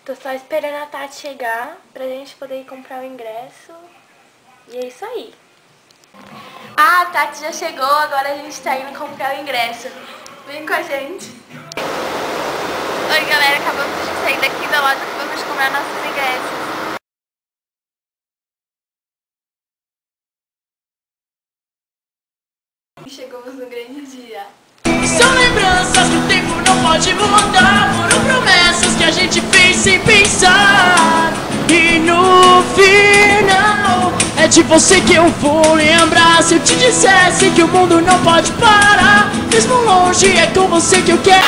Tô só esperando a Tati chegar pra gente poder ir comprar o ingresso. E é isso aí. Ah, a Tati já chegou, agora a gente tá indo comprar o ingresso. Vem com a gente. Oi, galera, acabamos de sair daqui da loja que vamos comprar nossos ingressos. Chegamos no grande dia. São lembranças que o tempo não pode voltar. Foram promessas que a gente fez sem pensar. E no final é de você que eu vou lembrar. Se eu te dissesse que o mundo não pode parar, mesmo longe é com você que eu quero.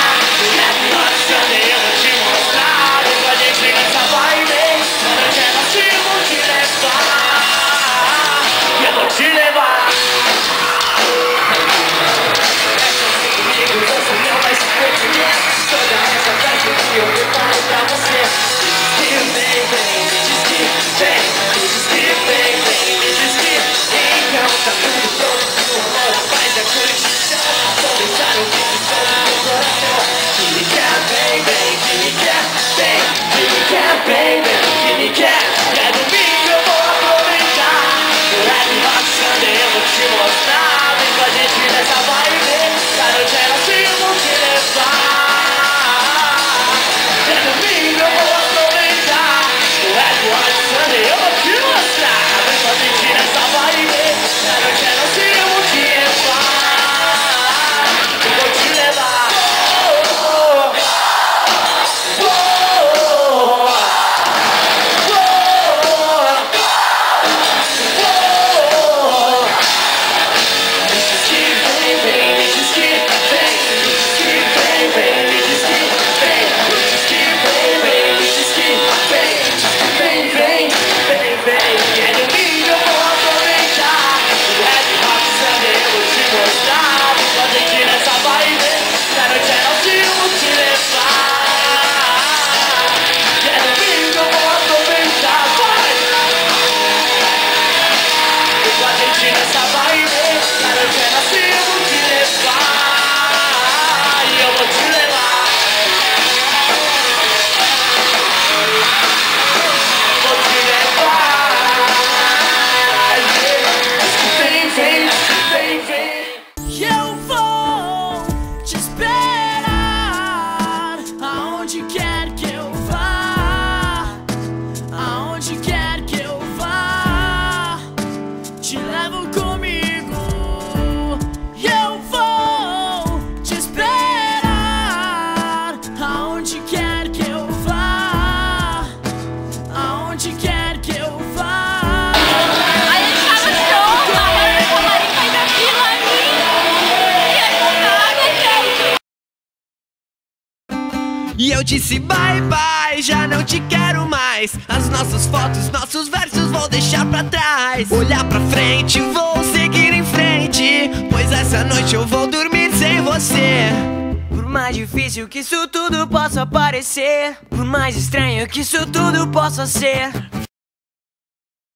E eu disse bye bye, já não te quero mais. As nossas fotos, nossos versos vou deixar pra trás. Olhar pra frente, vou seguir em frente, pois essa noite eu vou dormir sem você. Por mais difícil que isso tudo possa parecer, por mais estranho que isso tudo possa ser,